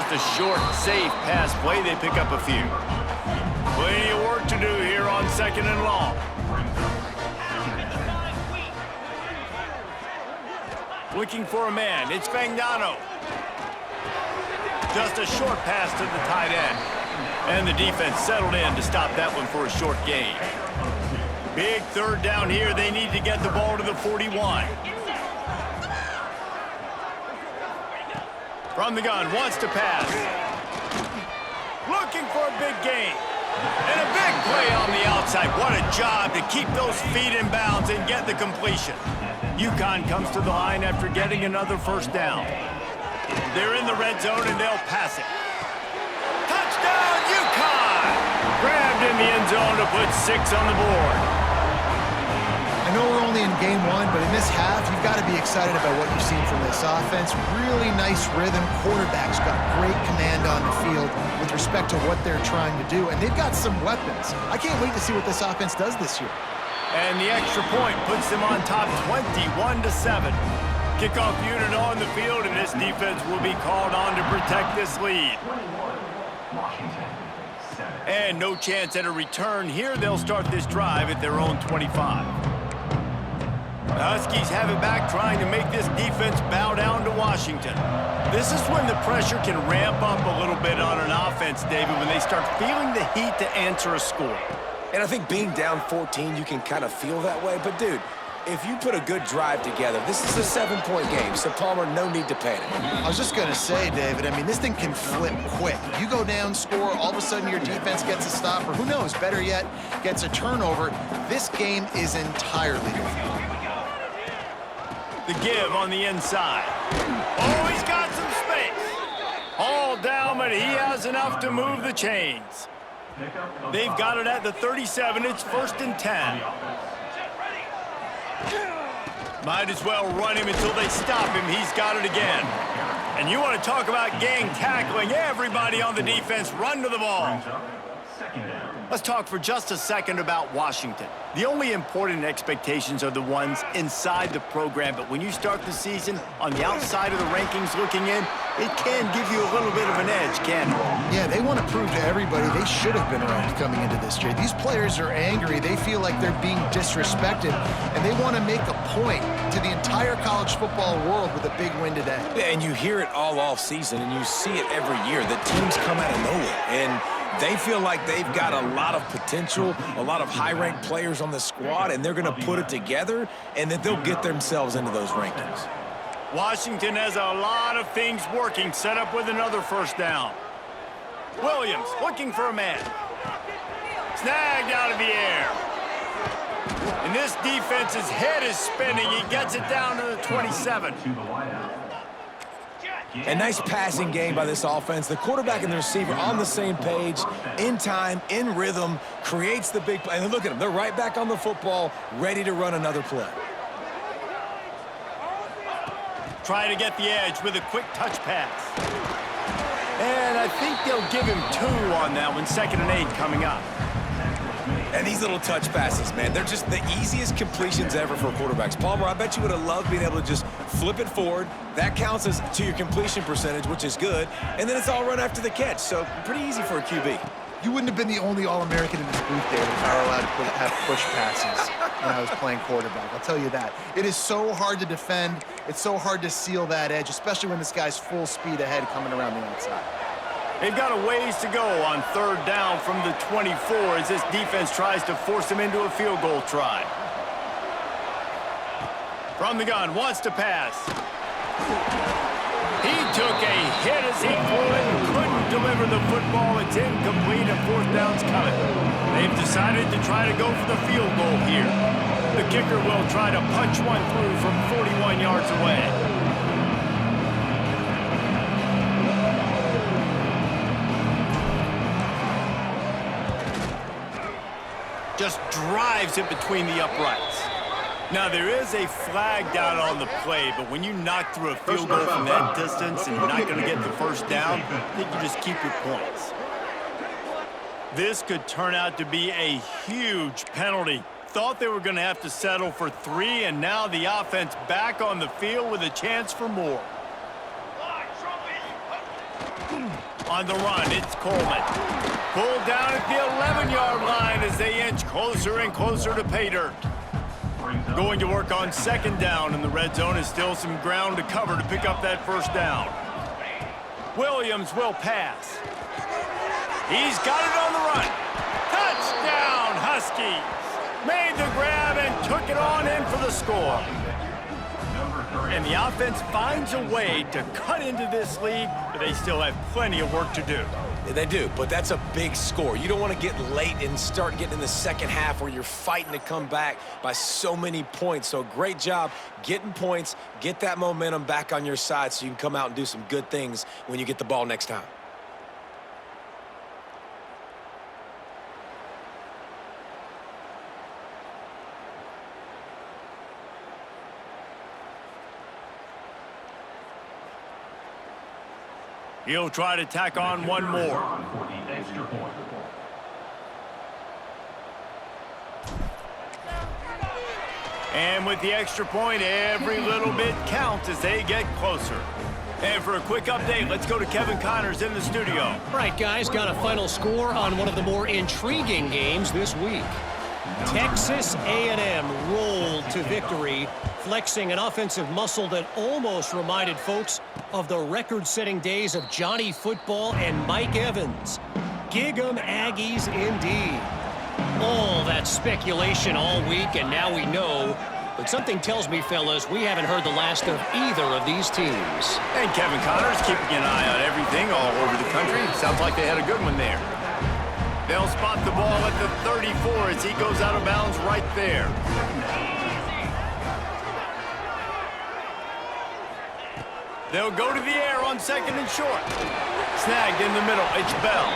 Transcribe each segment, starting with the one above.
Just a short, safe pass play. They pick up a few. Plenty of work to do here on 2nd and long. Looking for a man. It's Fagnano. Just a short pass to the tight end. And the defense settled in to stop that one for a short gain. Big 3rd down here. They need to get the ball to the 41. From the gun, wants to pass. Looking for a big gain. And a big play on the outside. What a job to keep those feet in bounds and get the completion. UConn comes to the line after getting another 1st down. They're in the red zone and they'll pass it. Touchdown, UConn! Grabbed in the end zone to put 6 on the board. I know we're only in game 1, but in this half, you've got to be excited about what you've seen from this offense. Really nice rhythm. Quarterback's got great command on the field with respect to what they're trying to do, and they've got some weapons. I can't wait to see what this offense does this year. And the extra point puts them on top 21-7. Kickoff unit on the field, and this defense will be called on to protect this lead. And no chance at a return here. They'll start this drive at their own 25. The Huskies have it back, trying to make this defense bow down to Washington. This is when the pressure can ramp up a little bit on an offense, David, when they start feeling the heat to answer a score. And I think being down 14, you can kind of feel that way. But, dude, if you put a good drive together, this is a 7-point game. So, Palmer, no need to panic. I was just going to say, David, I mean, this thing can flip quick. You go down, score, all of a sudden your defense gets a stop, or who knows, better yet, gets a turnover. This game is entirely different. The give on the inside. Oh, he's got some space. All down, but he has enough to move the chains. They've got it at the 37. It's 1st and 10. Might as well run him until they stop him. He's got it again. And you want to talk about gang tackling. Everybody on the defense run to the ball. Let's talk for just a second about Washington. The only important expectations are the ones inside the program, but when you start the season on the outside of the rankings looking in, it can give you a little bit of an edge, can't it? Yeah, they want to prove to everybody they should have been ranked coming into this year. These players are angry. They feel like they're being disrespected, and they want to make a point to the entire college football world with a big win today. Yeah, and you hear it all off season, and you see it every year. The teams come out of nowhere, and they feel like they've got a lot of potential, a lot of high-ranked players on the squad, and they're going to put it together, and that they'll get themselves into those rankings. Washington has a lot of things working, set up with another 1st down. Williams looking for a man. Snagged out of the air. And this defense's head is spinning. He gets it down to the 27. A nice passing game by this offense. The quarterback and the receiver on the same page, in time, in rhythm, creates the big play. And look at them. They're right back on the football, ready to run another play. Try to get the edge with a quick touch pass. And I think they'll give him 2 on that one. 2nd and 8 coming up. And these little touch passes, man, they're just the easiest completions ever for quarterbacks. Palmer, I bet you would have loved being able to just flip it forward. That counts as to your completion percentage, which is good. And then it's all run after the catch, so pretty easy for a QB. You wouldn't have been the only All-American in this booth, David, if I were allowed to have push passes when I was playing quarterback. I'll tell you that. It is so hard to defend. It's so hard to seal that edge, especially when this guy's full speed ahead coming around the outside. They've got a ways to go on 3rd down from the 24 as this defense tries to force them into a field goal try. From the gun, wants to pass. He took a hit as he flew it and couldn't deliver the football. It's incomplete and 4th down's coming. They've decided to try to go for the field goal here. The kicker will try to punch one through from 41 yards away. Just drives it between the uprights. Now, there is a flag down on the play, but when you knock through a field goal from that distance and you're not going to get the 1st down, I think you just keep your points. This could turn out to be a huge penalty. Thought they were going to have to settle for 3, and now the offense back on the field with a chance for more. On the run, it's Coleman. Pulled down at the 11-yard line as they inch closer and closer to pay dirt. Going to work on second down, and the red zone is still some ground to cover to pick up that first down. Williams will pass. He's got it on the run. Touchdown, Huskies. Made the grab and took it on in for the score. And the offense finds a way to cut into this lead, but they still have plenty of work to do. They do, but that's a big score. You don't want to get late and start getting in the second half where you're fighting to come back by so many points. So great job getting points, get that momentum back on your side so you can come out and do some good things when you get the ball next time. He'll try to tack on one more. And with the extra point, every little bit counts as they get closer. And for a quick update, let's go to Kevin Connors in the studio. All right, guys, got a final score on one of the more intriguing games this week. Texas A&M rolled to victory, flexing an offensive muscle that almost reminded folks of the record-setting days of Johnny Football and Mike Evans. Gig 'em Aggies indeed. All that speculation all week, and now we know. But something tells me, fellas, we haven't heard the last of either of these teams. And Kevin Connors keeping an eye on everything all over the country. Sounds like they had a good one there. They'll spot the ball at the 34 as he goes out of bounds right there. They'll go to the air on second and short. Snagged in the middle, it's Bell.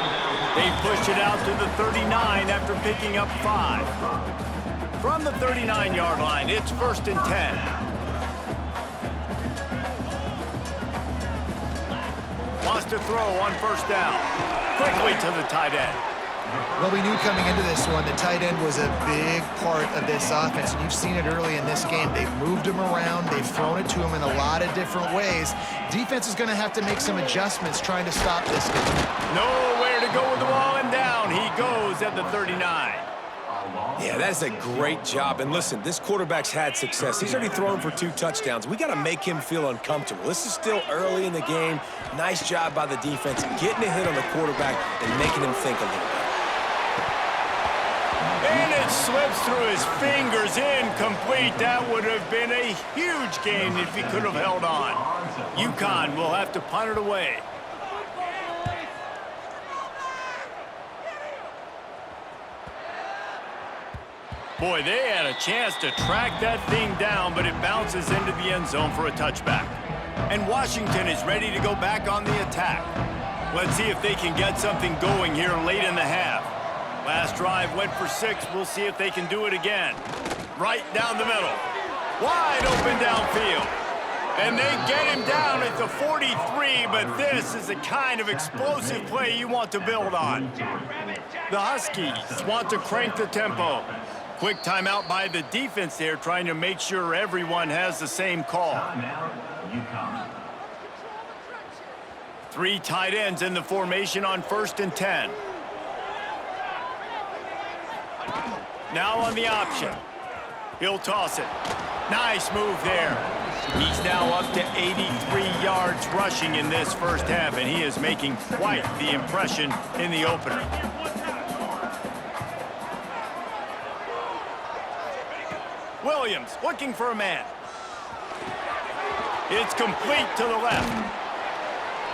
They push it out to the 39 after picking up 5. From the 39-yard line, it's 1st and 10. Wants to throw on first down. Quickly to the tight end. Well, we knew coming into this one the tight end was a big part of this offense, and you've seen it early in this game. They've moved him around. They've thrown it to him in a lot of different ways. Defense is going to have to make some adjustments trying to stop this guy. Nowhere to go with the ball, and down he goes at the 39. Yeah, that's a great job. And listen, this quarterback's had success. He's already thrown for 2 touchdowns. We got to make him feel uncomfortable. This is still early in the game. Nice job by the defense, getting a hit on the quarterback and making him think a little bit. And it slips through his fingers, incomplete. That would have been a huge gain if he could have held on. UConn will have to punt it away. Boy, they had a chance to track that thing down, but it bounces into the end zone for a touchback. And Washington is ready to go back on the attack. Let's see if they can get something going here late in the half. Last drive went for 6. We'll see if they can do it again. Right down the middle. Wide open downfield. And they get him down at the 43, but this is the kind of explosive play you want to build on. The Huskies want to crank the tempo. Quick timeout by the defense there, trying to make sure everyone has the same call. 3 tight ends in the formation on 1st and 10. Now on the option. He'll toss it. Nice move there. He's now up to 83 yards rushing in this first half, and he is making quite the impression in the opener. Williams looking for a man. It's complete to the left.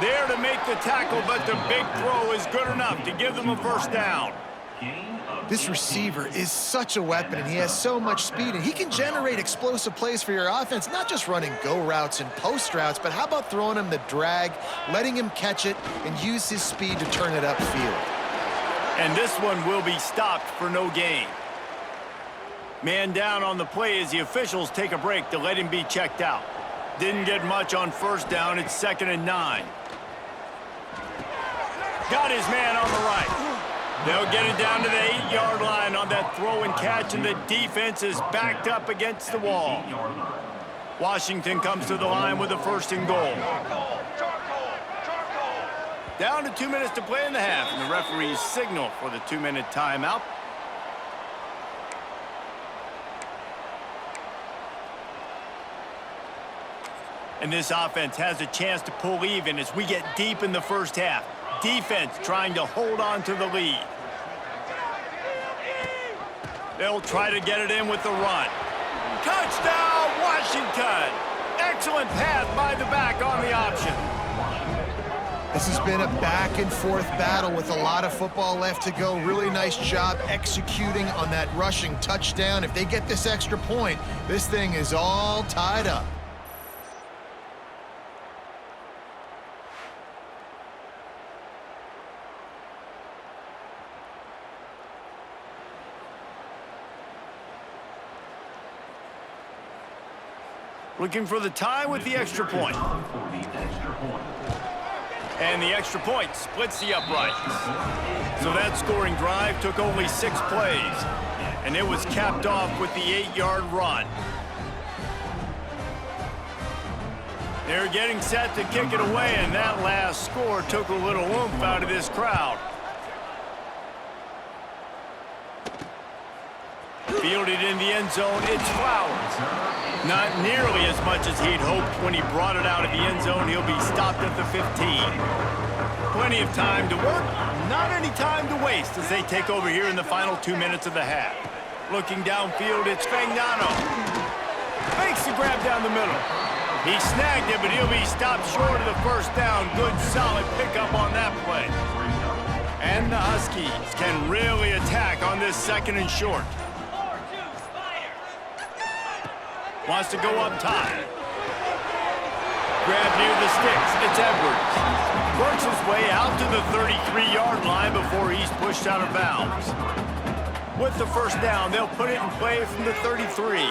There to make the tackle, but the big throw is good enough to give them a first down. This receiver is such a weapon, and he has so much speed, and he can generate explosive plays for your offense, not just running go routes and post routes, but how about throwing him the drag, letting him catch it, and use his speed to turn it upfield. And this one will be stopped for no gain. Man down on the play as the officials take a break to let him be checked out. Didn't get much on first down. It's 2nd and 9. Got his man on the right. They'll get it down to the 8-yard line on that throw and catch, and the defense is backed up against the wall. Washington comes to the line with a 1st and goal. Down to 2 minutes to play in the half, and the referees signal for the 2-minute timeout. And this offense has a chance to pull even as we get deep in the first half. Defense trying to hold on to the lead. They'll try to get it in with the run. Touchdown, Washington! Excellent pass by the back on the option. This has been a back-and-forth battle with a lot of football left to go. Really nice job executing on that rushing touchdown. If they get this extra point, this thing is all tied up. Looking for the tie with the extra point. And the extra point splits the uprights. So that scoring drive took only 6 plays. And it was capped off with the 8-yard run. They're getting set to kick it away, and that last score took a little oomph out of this crowd. Fielded in the end zone, it's Flowers. Not nearly as much as he'd hoped when he brought it out of the end zone. He'll be stopped at the 15. Plenty of time to work, not any time to waste as they take over here in the final 2 minutes of the half. Looking downfield, it's Fagnano. Makes the grab down the middle. He snagged it, but he'll be stopped short of the first down. Good, solid pickup on that play. And the Huskies can really attack on this 2nd and short. Wants to go up top. Grab near the sticks. It's Edwards. Works his way out to the 33-yard line before he's pushed out of bounds. With the first down, they'll put it in play from the 33.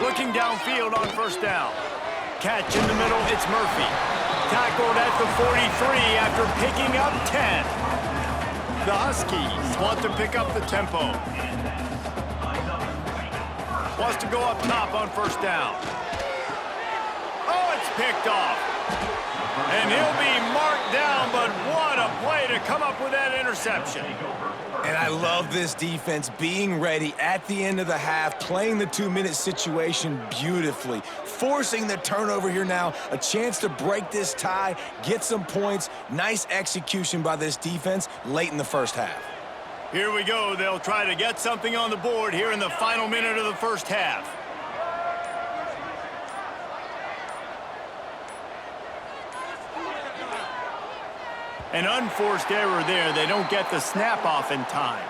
Looking downfield on first down. Catch in the middle, it's Murphy. Tackled at the 43 after picking up 10. The Huskies want to pick up the tempo. Wants to go up top on first down. Oh, it's picked off. And he'll be marked down, but what a play to come up with that interception. And I love this defense being ready at the end of the half, playing the 2-minute situation beautifully, forcing the turnover here now, a chance to break this tie, get some points. Nice execution by this defense late in the first half. Here we go. They'll try to get something on the board here in the final minute of the first half. An unforced error there. They don't get the snap off in time.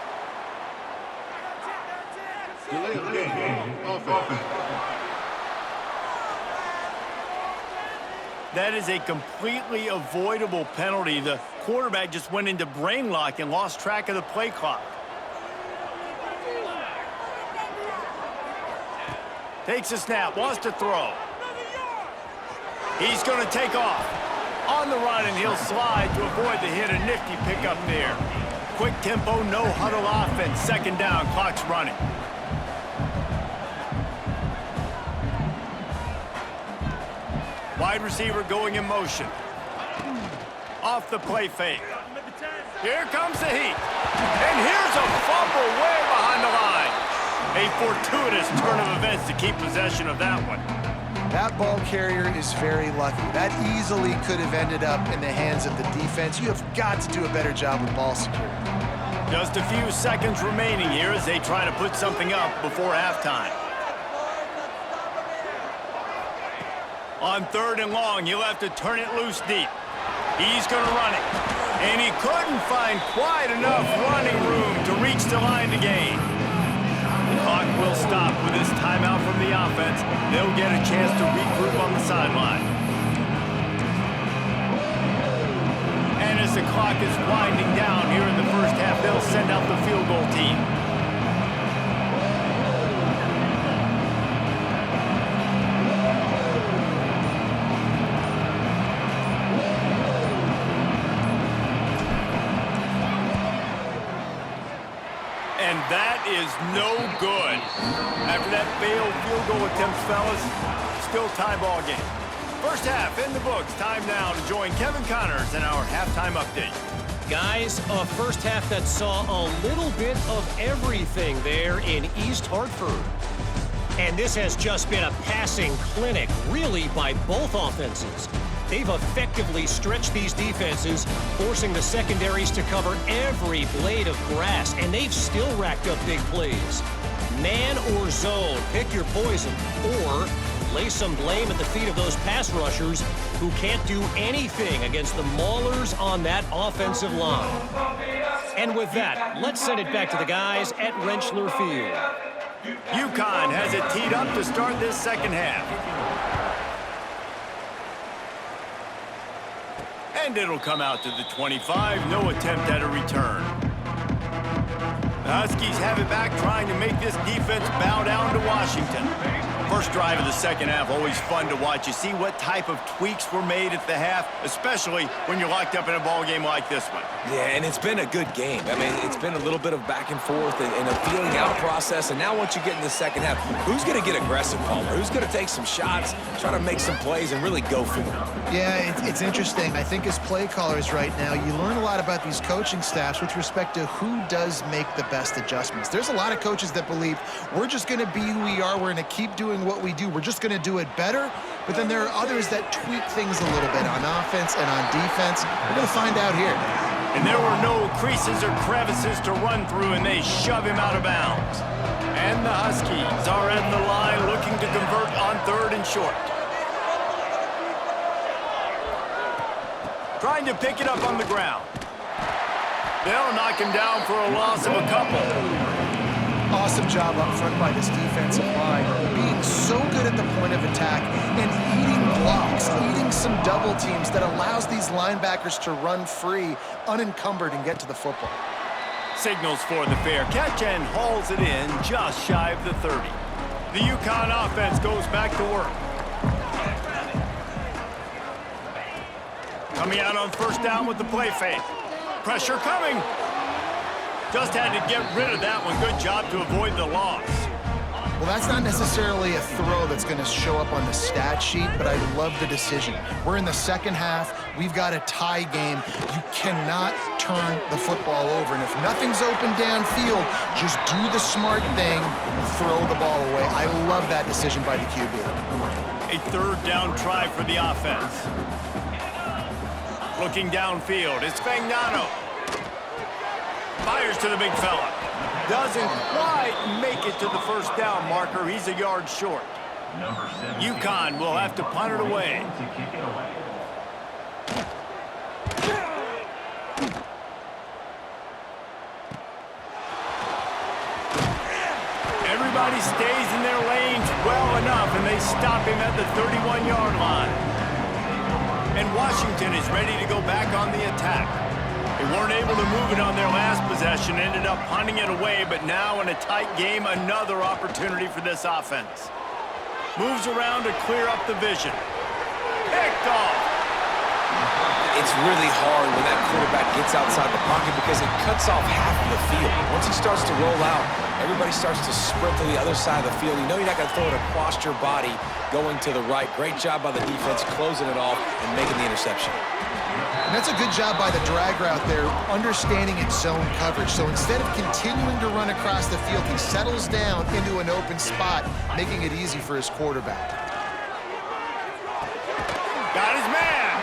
That is a completely avoidable penalty. The quarterback just went into brain lock and lost track of the play clock. Takes a snap, wants to throw. He's going to take off. On the run, and he'll slide to avoid the hit. A nifty pickup there. Quick tempo, no huddle offense. 2nd down, clock's running. Wide receiver going in motion. Off the play fake. Here comes the heat. And here's a fumble way behind the line. A fortuitous turn of events to keep possession of that one. That ball carrier is very lucky. That easily could have ended up in the hands of the defense. You have got to do a better job with ball security. Just a few seconds remaining here as they try to put something up before halftime. On 3rd and long, he'll have to turn it loose deep. He's going to run it. And he couldn't find quite enough running room to reach the line to gain. The clock will stop with this timeout from the offense. They'll get a chance to regroup on the sideline. And as the clock is winding down here in the first half, they'll send out the field goal team. And that is no good. After that failed field goal attempt, fellas, still tie ball game. First half in the books. Time now to join Kevin Connors in our halftime update. Guys, a first half that saw a little bit of everything there in East Hartford. And this has just been a passing clinic, really, by both offenses. They've effectively stretched these defenses, forcing the secondaries to cover every blade of grass, and they've still racked up big plays. Man or zone, pick your poison, or lay some blame at the feet of those pass rushers who can't do anything against the maulers on that offensive line. And with that, let's send it back to the guys at Rentschler Field. UConn has it teed up to start this second half. And it'll come out to the 25. No attempt at a return. The Huskies have it back, trying to make this defense bow down to Washington. First drive of the second half, always fun to watch. You see what type of tweaks were made at the half, especially when you're locked up in a ball game like this one. Yeah, and it's been a good game. I mean, it's been a little bit of back and forth and a feeling out process. And now once you get in the second half, who's going to get aggressive, Palmer? Who's going to take some shots, try to make some plays, and really go for it? Yeah, it's interesting. I think as play callers right now, you learn a lot about these coaching staffs with respect to who does make the best adjustments. There's a lot of coaches that believe we're just going to be who we are. We're going to keep doing what we do. We're just going to do it better. But then there are others that tweak things a little bit on offense and on defense. We're going to find out here. And there were no creases or crevices to run through, and they shove him out of bounds. And the Huskies are at the line looking to convert on 3rd and short. Trying to pick it up on the ground. They'll knock him down for a loss of a couple. Awesome job up front by this defensive line, being so good at the point of attack and eating blocks, eating some double teams that allows these linebackers to run free, unencumbered, and get to the football. Signals for the fair catch and hauls it in just shy of the 30. The UConn offense goes back to work. Coming out on first down with the play fake. Pressure coming. Just had to get rid of that one. Good job to avoid the loss. Well, that's not necessarily a throw that's going to show up on the stat sheet, but I love the decision. We're in the second half. We've got a tie game. You cannot turn the football over. And if nothing's open downfield, just do the smart thing, throw the ball away. I love that decision by the QB. A 3rd down try for the offense. Looking downfield, it's Fagnano. Fires to the big fella. Doesn't quite make it to the first down marker. He's a yard short. UConn will have to punt it away. Everybody stays in their lanes well enough, and they stop him at the 31-yard line. And Washington is ready to go back on the attack. They weren't able to move it on their last possession, ended up punting it away, but now in a tight game, another opportunity for this offense. Moves around to clear up the vision. Picked off. It's really hard when that quarterback gets outside the pocket because it cuts off half of the field. Once he starts to roll out, everybody starts to sprint to the other side of the field. You know you're not going to throw it across your body going to the right. Great job by the defense closing it off and making the interception. And that's a good job by the drag route there, understanding its zone coverage. So instead of continuing to run across the field, he settles down into an open spot, making it easy for his quarterback. Got his man.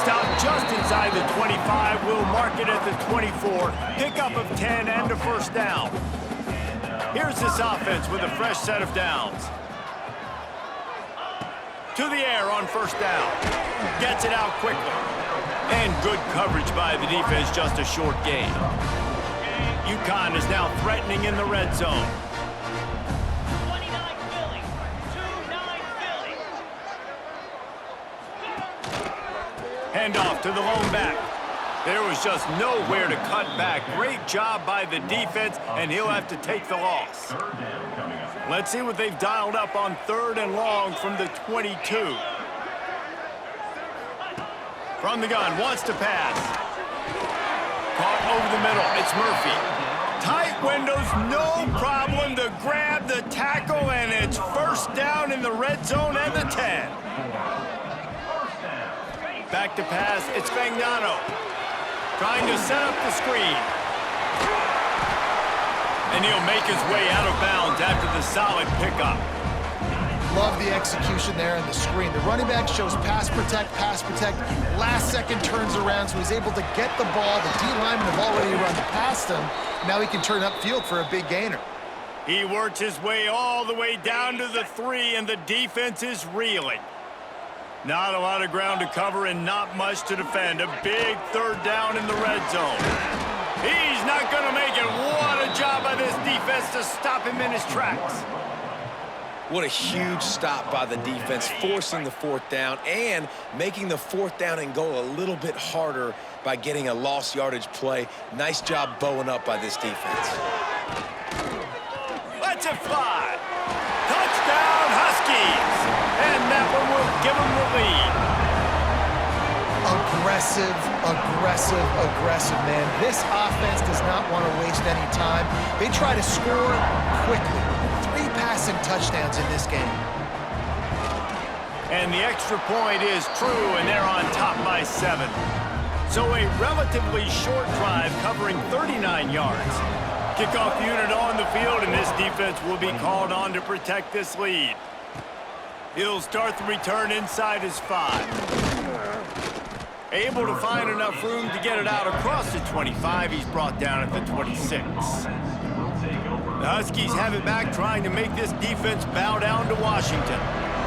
Stopped just inside the 25. Will mark it at the 24. Pickup of 10 and a first down. Here's this offense with a fresh set of downs. To the air on first down. Gets it out quickly. And good coverage by the defense, just a short gain. UConn is now threatening in the red zone. 29 Philly. 2-9 Philly. Handoff to the lone back. There was just nowhere to cut back. Great job by the defense, and he'll have to take the loss. Let's see what they've dialed up on 3rd and long from the 22. From the gun, wants to pass. Caught over the middle, it's Murphy. Tight windows, no problem to grab the tackle, and it's first down in the red zone and the 10. Back to pass. It's Fagnano. Trying to set up the screen. And he'll make his way out of bounds after the solid pickup. Love the execution there in the screen. The running back shows pass protect, last second turns around, so he's able to get the ball. The D linemen have already run past him. Now he can turn upfield for a big gainer. He works his way all the way down to the 3, and the defense is reeling. Not a lot of ground to cover and not much to defend. A big third down in the red zone. He's not going to make it. What a job by this defense to stop him in his tracks. What a huge stop by the defense, forcing the 4th down and making the 4th down and goal a little bit harder by getting a lost yardage play. Nice job bowing up by this defense. Let's it fly. Touchdown, Huskies. And that one will give them the lead. Aggressive, man. This offense does not want to waste any time. They try to score quickly. 3 passing touchdowns in this game. And the extra point is true, and they're on top by 7. So a relatively short drive covering 39 yards. Kickoff unit on the field, and this defense will be called on to protect this lead. He'll start the return inside his 5. Able to find enough room to get it out across the 25. He's brought down at the 26. The Huskies have it back, trying to make this defense bow down to Washington.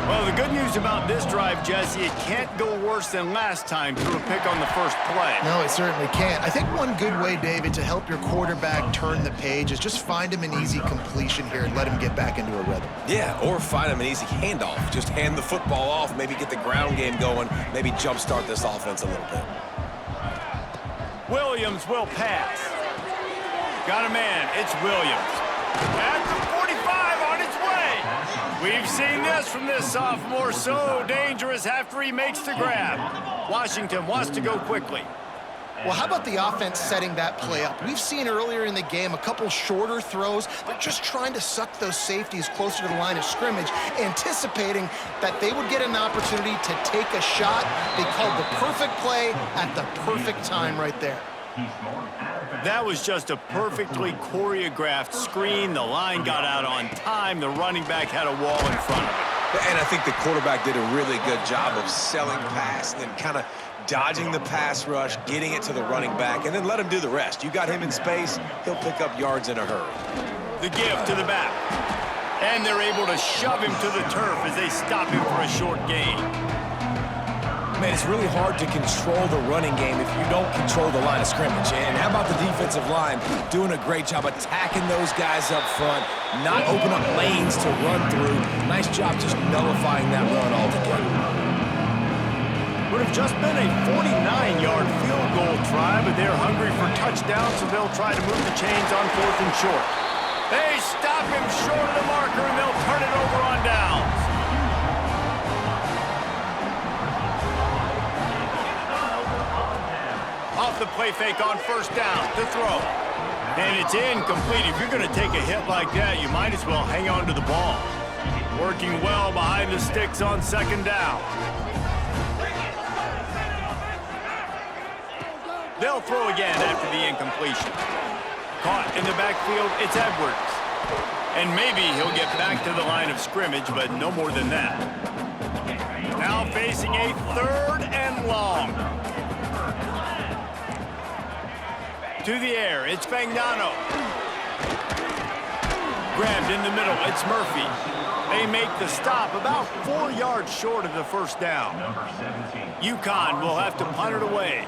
Well, the good news about this drive, Jesse, it can't go worse than last time through a pick on the first play. No, it certainly can't. I think one good way, David, to help your quarterback turn the page is just find him an easy completion here and let him get back into a rhythm. Yeah, or find him an easy handoff. Just hand the football off, maybe get the ground game going, maybe jumpstart this offense a little bit. Williams will pass. Got a man. It's Williams. At the 45 on its way. We've seen this from this sophomore. So dangerous after he makes the grab. Washington wants to go quickly. Well, how about the offense setting that play up? We've seen earlier in the game a couple shorter throws. They're just trying to suck those safeties closer to the line of scrimmage, anticipating that they would get an opportunity to take a shot. They called the perfect play at the perfect time right there. That was just a perfectly choreographed screen. The line got out on time. The running back had a wall in front of it. And I think the quarterback did a really good job of selling pass and then kind of dodging the pass rush, getting it to the running back, and then let him do the rest. You got him in space, he'll pick up yards in a hurry. The give to the back. And they're able to shove him to the turf as they stop him for a short gain. Man, it's really hard to control the running game if you don't control the line of scrimmage. And how about the defensive line doing a great job attacking those guys up front, not open up lanes to run through. Nice job just nullifying that run altogether. Would have just been a 49-yard field goal try, but they're hungry for touchdowns, so they'll try to move the chains on 4th and short. They stop him short of the marker, and they'll turn it over on downs. Off the play fake on 1st down to throw. And it's incomplete. If you're going to take a hit like that, you might as well hang on to the ball. Working well behind the sticks on 2nd down. They'll throw again after the incompletion. Caught in the backfield, it's Edwards. And maybe he'll get back to the line of scrimmage, but no more than that. Now facing a 3rd and long. To the air, it's Fagnano. Grabbed in the middle, it's Murphy. They make the stop about 4 yards short of the 1st down. UConn will have to punt it away.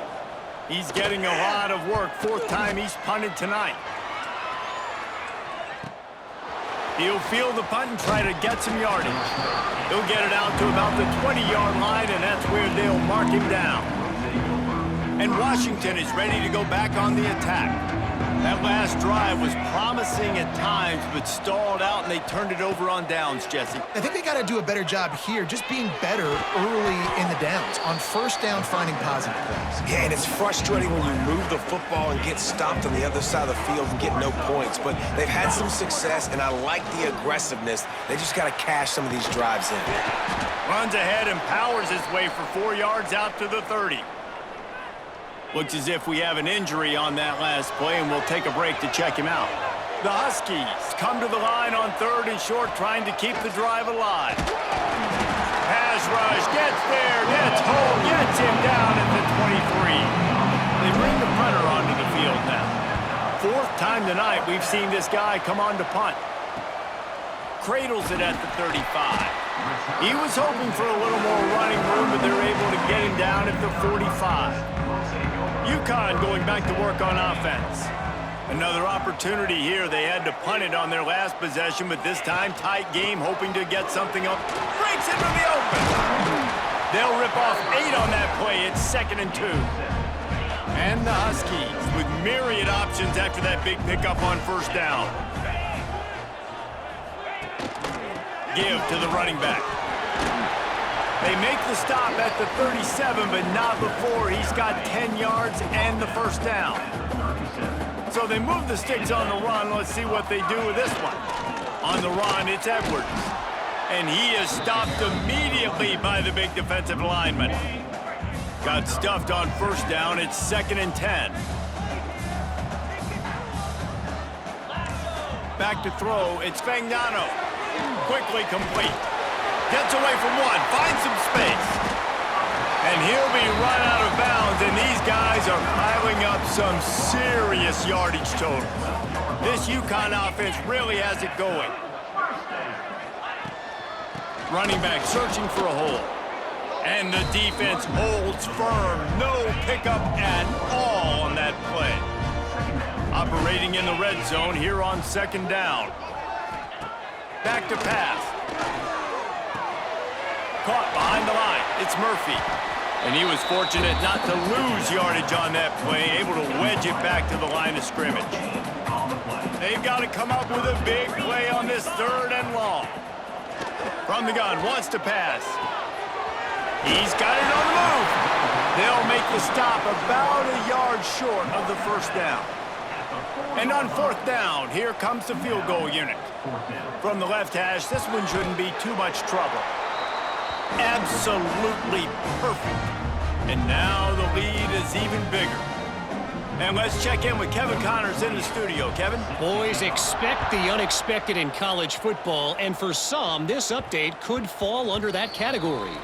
He's getting a lot of work. 4th time he's punted tonight. He'll field the punt and try to get some yardage. He'll get it out to about the 20-yard line, and that's where they'll mark him down. And Washington is ready to go back on the attack. That last drive was promising at times, but stalled out, and they turned it over on downs, Jesse. I think they got to do a better job here, just being better early in the downs, on first down finding positive plays. Yeah, and it's frustrating when you move the football and get stopped on the other side of the field and get no points. But they've had some success, and I like the aggressiveness. They just got to cash some of these drives in. Runs ahead and powers his way for 4 yards out to the 30. Looks as if we have an injury on that last play, and we'll take a break to check him out. The Huskies come to the line on 3rd and short, trying to keep the drive alive. Pass rush, gets there, gets home, gets him down at the 23. They bring the punter onto the field now. 4th time tonight we've seen this guy come on to punt. Cradles it at the 35. He was hoping for a little more running room, but they're able to get him down at the 45. UConn going back to work on offense. Another opportunity here. They had to punt it on their last possession, but this time tight game, hoping to get something up. Breaks into the open. They'll rip off 8 on that play. It's 2nd and 2. And the Huskies with myriad options after that big pickup on first down. Give to the running back. They make the stop at the 37, but not before he's got 10 yards and the first down. So they move the sticks on the run. Let's see what they do with this one. On the run, it's Edwards. And he is stopped immediately by the big defensive lineman. Got stuffed on first down. It's 2nd and 10. Back to throw. It's Fagnano. Quickly complete. Gets away from one, finds some space. And he'll be run out of bounds, and these guys are piling up some serious yardage totals. This UConn offense really has it going. Running back searching for a hole. And the defense holds firm. No pickup at all on that play. Operating in the red zone here on 2nd down. Back to pass. Caught behind the line. It's Murphy. And he was fortunate not to lose yardage on that play, able to wedge it back to the line of scrimmage. They've got to come up with a big play on this 3rd and long. From the gun, wants to pass. He's got it on the move. They'll make the stop about a yard short of the first down. And on 4th down, here comes the field goal unit. From the left hash, this one shouldn't be too much trouble. Absolutely perfect. And now the lead is even bigger. And let's check in with Kevin Connors in the studio. Kevin? Boys, expect the unexpected in college football, and for some, this update could fall under that category.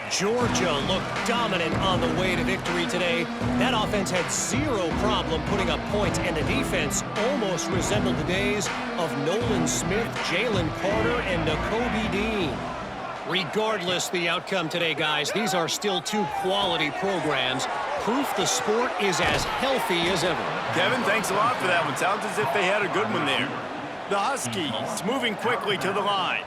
Georgia looked dominant on the way to victory today. That offense had zero problem putting up points, and the defense almost resembled the days of Nolan Smith, Jalen Carter, and Nakobe Dean. Regardless the outcome today, guys, these are still 2 quality programs. Proof the sport is as healthy as ever. Kevin, thanks a lot for that one. Sounds as if they had a good one there. The Huskies moving quickly to the line.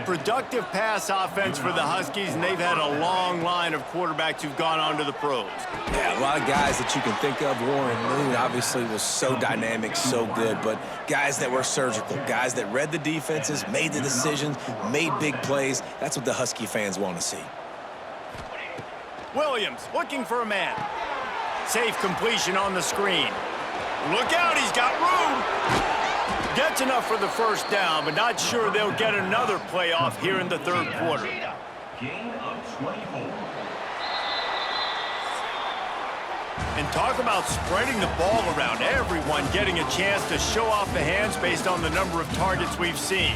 Productive pass offense for the Huskies, and they've had a long line of quarterbacks who've gone on to the pros. Yeah, a lot of guys that you can think of. Warren Moon obviously was so dynamic, so good, but guys that were surgical, guys that read the defenses, made the decisions, made big plays. That's what the Husky fans want to see. Williams looking for a man. Safe completion on the screen. Look out, he's got room. Gets enough for the first down, but not sure they'll get another play off here in the 3rd quarter. Gain of 24. And talk about spreading the ball around. Everyone getting a chance to show off the hands based on the number of targets we've seen.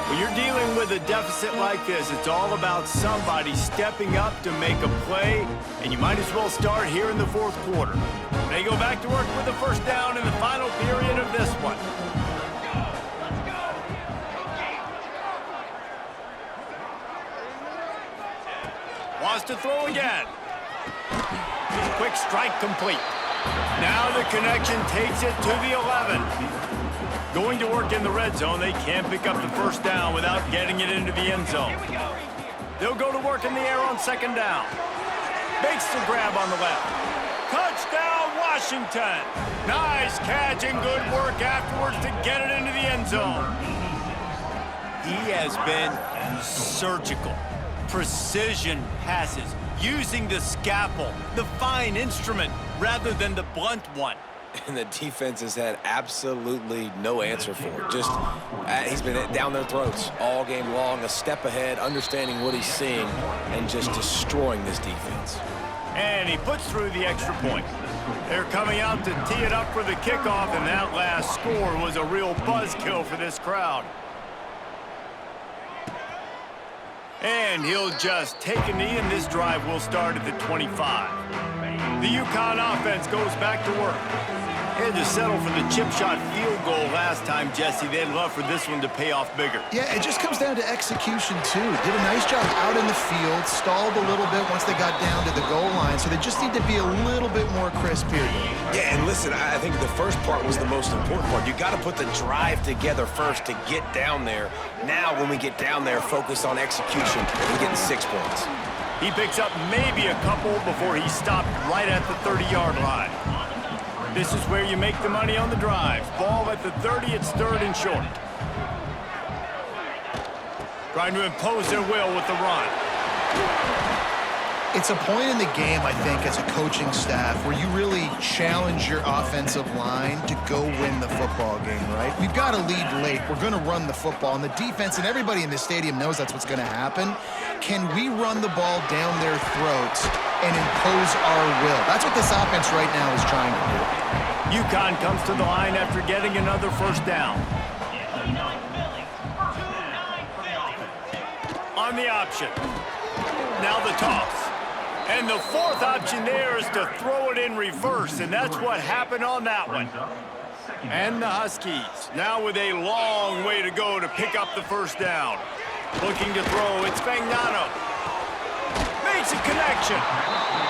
When you're dealing with a deficit like this, it's all about somebody stepping up to make a play, and you might as well start here in the 4th quarter. They go back to work with the first down in the final period of this one. Wants to throw again. Quick strike complete. Now the connection takes it to the 11. Going to work in the red zone, they can't pick up the first down without getting it into the end zone. They'll go to work in the air on second down. Makes the grab on the left. Touchdown, Washington! Nice catch and good work afterwards to get it into the end zone. He has been surgical. Precision passes, using the scalpel, the fine instrument, rather than the blunt one. And the defense has had absolutely no answer for it. Just, he's been down their throats all game long, a step ahead, understanding what he's seeing, and just destroying this defense. And he puts through the extra point. They're coming out to tee it up for the kickoff, and that last score was a real buzzkill for this crowd. And he'll just take a knee, and this drive will start at the 25. The UConn offense goes back to work. They had to settle for the chip shot field goal last time, Jesse. They'd love for this one to pay off bigger. Yeah, it just comes down to execution, too. Did a nice job out in the field, stalled a little bit once they got down to the goal line, so they just need to be a little bit more crisp here. Yeah, and listen, I think the first part was the most important part. You got to put the drive together first to get down there. Now, when we get down there, focus on execution and getting 6 points. He picks up maybe a couple before he stopped right at the 30-yard line. This is where you make the money on the drive. Ball at the 30, it's third and short. Trying to impose their will with the run. It's a point in the game, I think, as a coaching staff where you really challenge your offensive line to go win the football game, right? We've got to lead late. We're going to run the football, and the defense and everybody in the stadium knows that's what's going to happen. Can we run the ball down their throats and impose our will? That's what this offense right now is trying to do. UConn comes to the line after getting another first down. On the option. Now the toss. And the fourth option there is to throw it in reverse, and that's what happened on that one. And the Huskies, now with a long way to go to pick up the first down. Looking to throw, it's Fagnano. Makes a connection.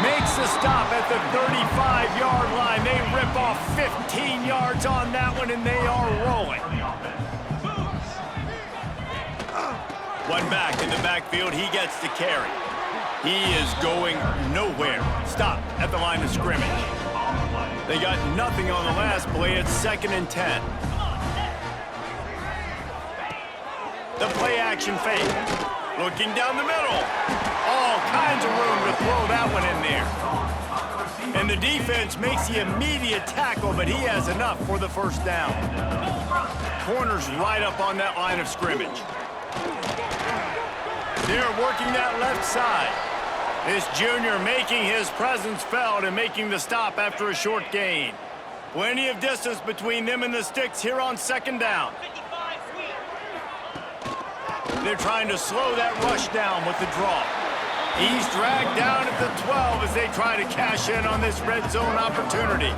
Makes the stop at the 35-yard line. They rip off 15 yards on that one, and they are rolling. One back in the backfield, he gets the carry. He is going nowhere. Stop at the line of scrimmage. They got nothing on the last play. It's 2nd and 10. The play action fake. Looking down the middle. All kinds of room to throw that one in there. And the defense makes the immediate tackle, but he has enough for the first down. Corner's right up on that line of scrimmage. They're working that left side. This junior making his presence felt and making the stop after a short gain. Plenty of distance between them and the sticks here on second down. They're trying to slow that rush down with the draw. He's dragged down at the 12 as they try to cash in on this red zone opportunity.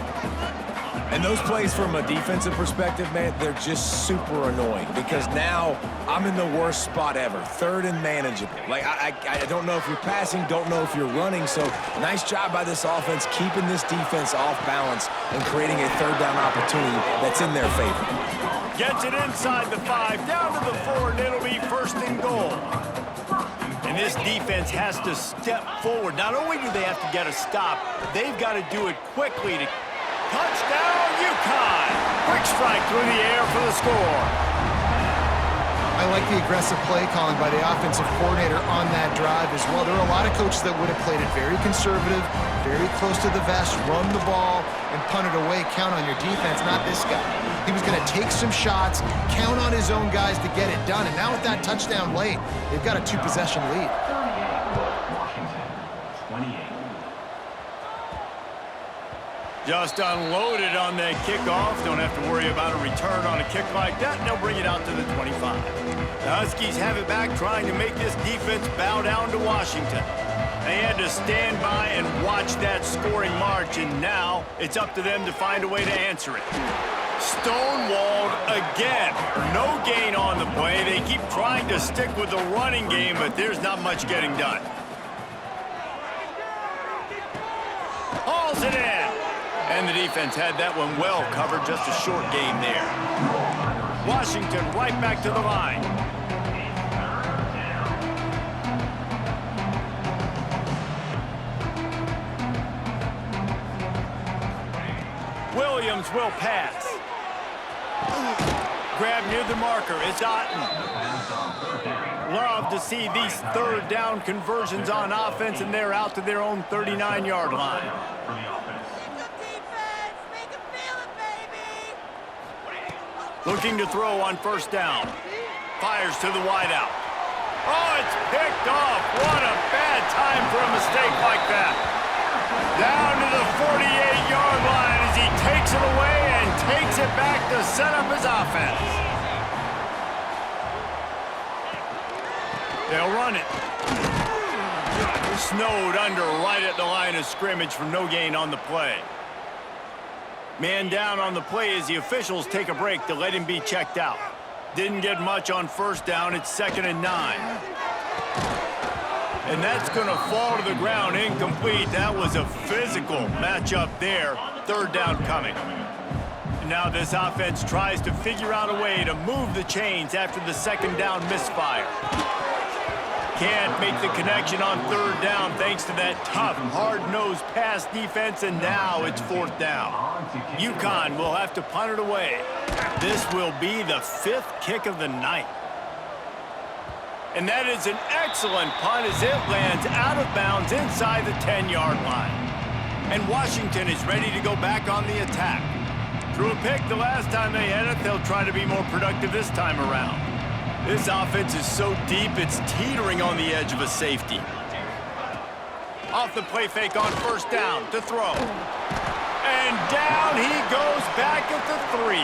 And those plays from a defensive perspective, man, they're just super annoying because now I'm in the worst spot ever, 3rd and manageable. Like, I don't know if you're passing, don't know if you're running, so nice job by this offense keeping this defense off balance and creating a 3rd down opportunity that's in their favor. Gets it inside the 5, down to the 4, and it'll be 1st and goal. And this defense has to step forward. Not only do they have to get a stop, they've got to do it quickly to touchdown, UConn! Quick strike through the air for the score. I like the aggressive play calling by the offensive coordinator on that drive as well. There are a lot of coaches that would have played it very conservative, very close to the vest, run the ball, and punt it away. Count on your defense, not this guy. He was going to take some shots, count on his own guys to get it done. And now with that touchdown late, they've got a 2-possession lead. Just unloaded on that kickoff. Don't have to worry about a return on a kick like that. And they'll bring it out to the 25. The Huskies have it back, trying to make this defense bow down to Washington. They had to stand by and watch that scoring march, and now it's up to them to find a way to answer it. Stonewalled again. No gain on the play. They keep trying to stick with the running game, but there's not much getting done. Hauls it in. And the defense had that one well covered, just a short game there. Washington right back to the line. Williams will pass. Grab near the marker. It's Otten. Love to see these third down conversions on offense, and they're out to their own 39-yard line. Looking to throw on first down. Fires to the wideout. Oh, it's picked off. What a bad time for a mistake like that. Down to the 48-yard line as he takes it away and takes it back to set up his offense. They'll run it. Snowed under right at the line of scrimmage for no gain on the play. Man down on the play as the officials take a break to let him be checked out. Didn't get much on first down. It's 2nd and 9. And that's going to fall to the ground incomplete. That was a physical matchup there. Third down coming. And now this offense tries to figure out a way to move the chains after the second down misfire. Can't make the connection on third down thanks to that tough, hard-nosed pass defense, and now it's 4th down. UConn will have to punt it away. This will be the 5th kick of the night. And that is an excellent punt as it lands out of bounds inside the 10-yard line. And Washington is ready to go back on the attack. Threw a pick the last time they had it. They'll try to be more productive this time around. This offense is so deep, it's teetering on the edge of a safety. Off the play fake on first down to throw. And down he goes back at the 3.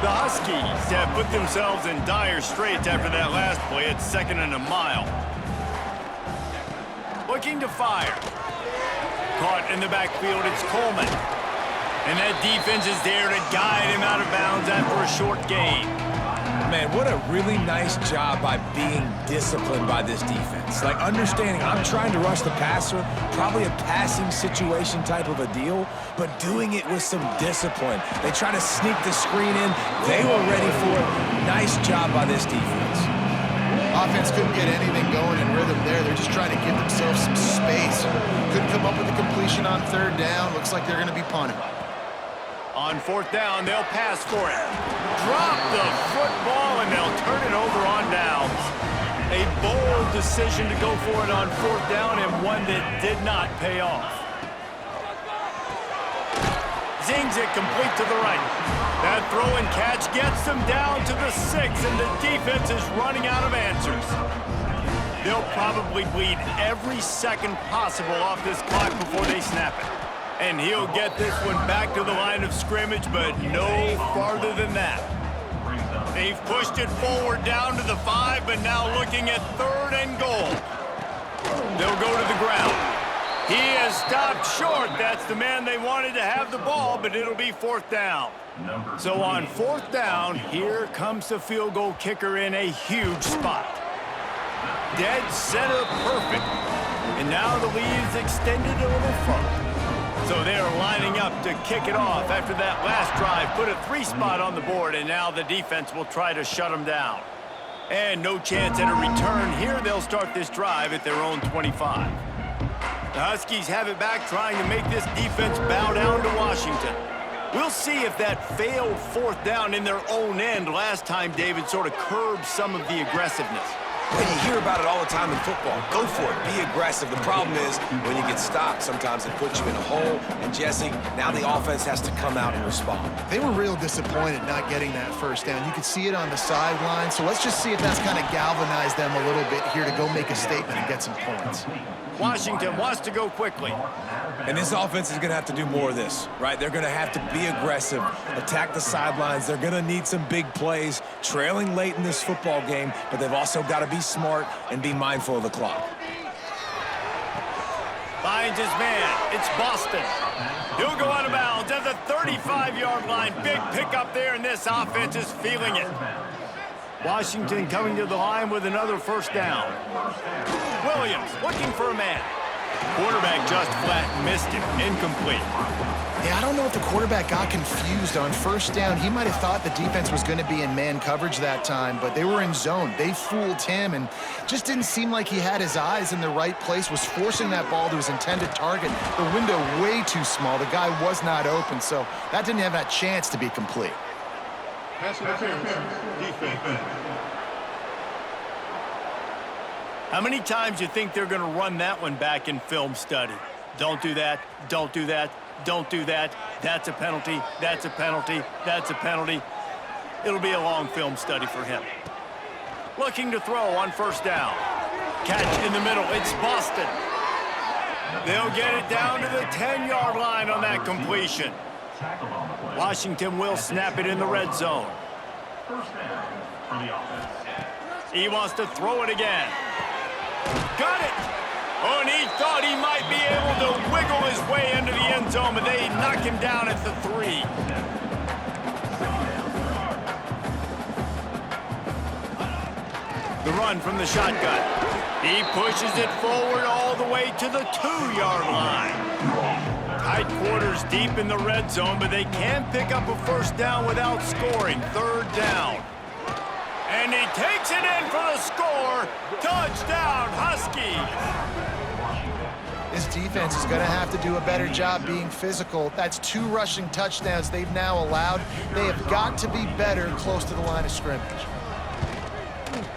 The Huskies have put themselves in dire straits after that last play. It's 2nd and a mile. Looking to fire. Caught in the backfield, it's Coleman. And that defense is there to guide him out of bounds after a short gain. Man, what a really nice job by being disciplined by this defense. Like, understanding I'm trying to rush the passer, probably a passing situation type of a deal, but doing it with some discipline. They try to sneak the screen in. They were ready for it. Nice job by this defense. Offense couldn't get anything going in rhythm there. They're just trying to give themselves some space. Couldn't come up with a completion on third down. Looks like they're going to be punting. On 4th down, they'll pass for it. Drop the football, and they'll turn it over on downs. A bold decision to go for it on 4th down, and one that did not pay off. Zings it complete to the right. That throw and catch gets them down to the 6, and the defense is running out of answers. They'll probably bleed every second possible off this clock before they snap it. And he'll get this one back to the line of scrimmage, but no farther than that. They've pushed it forward down to the 5, but now looking at 3rd and goal. They'll go to the ground. He has stopped short. That's the man they wanted to have the ball, but it'll be 4th down. So on 4th down, here comes the field goal kicker in a huge spot. Dead center perfect. And now the lead is extended a little further. So they're lining up to kick it off after that last drive. Put a 3 spot on the board, and now the defense will try to shut them down. And no chance at a return here. They'll start this drive at their own 25. The Huskies have it back, trying to make this defense bow down to Washington. We'll see if that failed 4th down in their own end last time, David, sort of curbed some of the aggressiveness. Well, you hear about it all the time in football. Go for it. Be aggressive. The problem is when you get stopped, sometimes it puts you in a hole. And, Jesse, now the offense has to come out and respond. They were real disappointed not getting that first down. You could see it on the sideline. So let's just see if that's kind of galvanized them a little bit here to go make a statement and get some points. Washington wants to go quickly. And this offense is going to have to do more of this, right? They're going to have to be aggressive, attack the sidelines. They're going to need some big plays, trailing late in this football game, but they've also got to be smart and be mindful of the clock. Finds his man. It's Boston. He'll go out of bounds at the 35-yard line. Big pickup there, and this offense is feeling it. Washington coming to the line with another first down. Williams looking for a man. Quarterback just flat missed him. Incomplete. Yeah, I don't know if the quarterback got confused on first down. He might have thought the defense was going to be in man coverage that time, but they were in zone. They fooled him and just didn't seem like he had his eyes in the right place, was forcing that ball to his intended target. The window way too small. The guy was not open, so that didn't have that chance to be complete. Pass interference. Defense. How many times do you think they're going to run that one back in film study? Don't do that. Don't do that. Don't do that. That's a penalty. That's a penalty. That's a penalty. It'll be a long film study for him. Looking to throw on first down. Catch in the middle. It's Boston. They'll get it down to the 10-yard line on that completion. Washington will snap it in the red zone. First down for the offense. He wants to throw it again. Got it! Oh, and he thought he might be able to wiggle his way into the end zone, but they knock him down at the 3. The run from the shotgun. He pushes it forward all the way to the 2-yard line. Tight quarters deep in the red zone, but they can pick up a first down without scoring. Third down. And he takes it in for the score. Touchdown, Huskies. This defense is going to have to do a better job being physical. That's 2 rushing touchdowns they've now allowed. They have got to be better close to the line of scrimmage.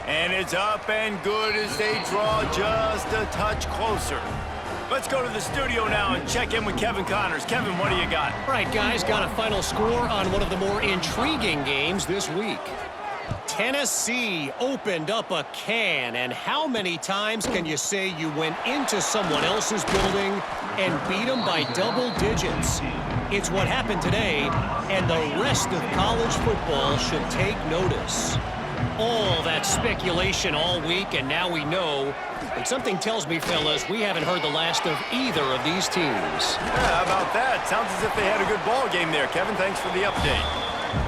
And it's up and good as they draw just a touch closer. Let's go to the studio now and check in with Kevin Connors. Kevin, what do you got? All right, guys, got a final score on one of the more intriguing games this week. Tennessee opened up a can, and how many times can you say you went into someone else's building and beat them by double digits? It's what happened today, and the rest of college football should take notice. All that speculation all week, and now we know. But something tells me, fellas, we haven't heard the last of either of these teams. Yeah, how about that? Sounds as if they had a good ball game there. Kevin, thanks for the update.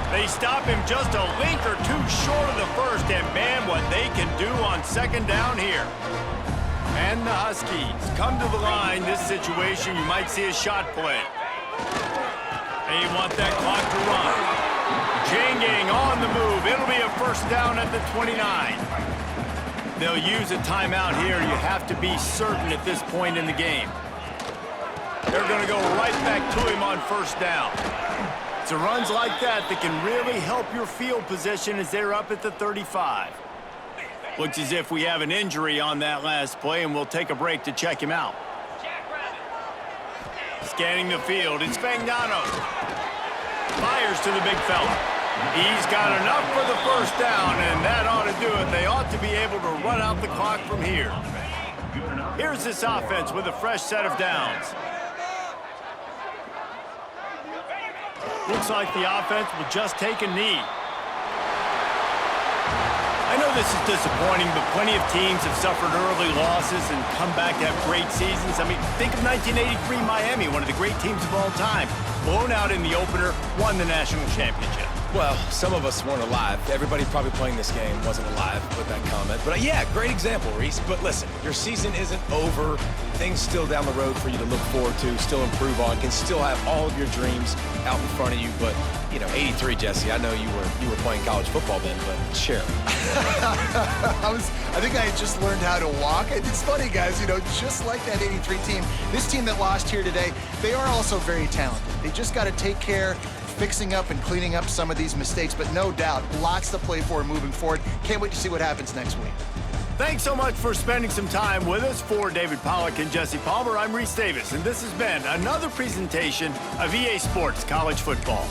They stop him just a link or two short of the first, and man, what they can do on second down here. And the Huskies come to the line. This situation, you might see a shot play. They want that clock to run. Janging on the move. It'll be a first down at the 29. They'll use a timeout here. You have to be certain at this point in the game. They're going to go right back to him on first down. It's a runs like that that can really help your field position as they're up at the 35. Looks as if we have an injury on that last play, and we'll take a break to check him out. Scanning the field, it's Fagnano. Fires to the big fella. He's got enough for the first down, and that ought to do it. They ought to be able to run out the clock from here. Here's this offense with a fresh set of downs. Looks like the offense will just take a knee. I know this is disappointing, but plenty of teams have suffered early losses and come back to have great seasons. I mean, think of 1983 Miami, one of the great teams of all time. Blown out in the opener, won the national championship. Well, some of us weren't alive. Everybody probably playing this game wasn't alive with that comment. But yeah, great example, Reese. But listen, your season isn't over. Things still down the road for you to look forward to, still improve on, can still have all of your dreams out in front of you. But, you know, 83, Jesse, I know you were playing college football then, but share. I think I had just learned how to walk. It's funny, guys, you know, just like that 83 team, this team that lost here today, they are also very talented. They just got to take care fixing up and cleaning up some of these mistakes, but no doubt, lots to play for moving forward. Can't wait to see what happens next week. Thanks so much for spending some time with us. For David Pollack and Jesse Palmer, I'm Reese Davis, and this has been another presentation of EA Sports College Football.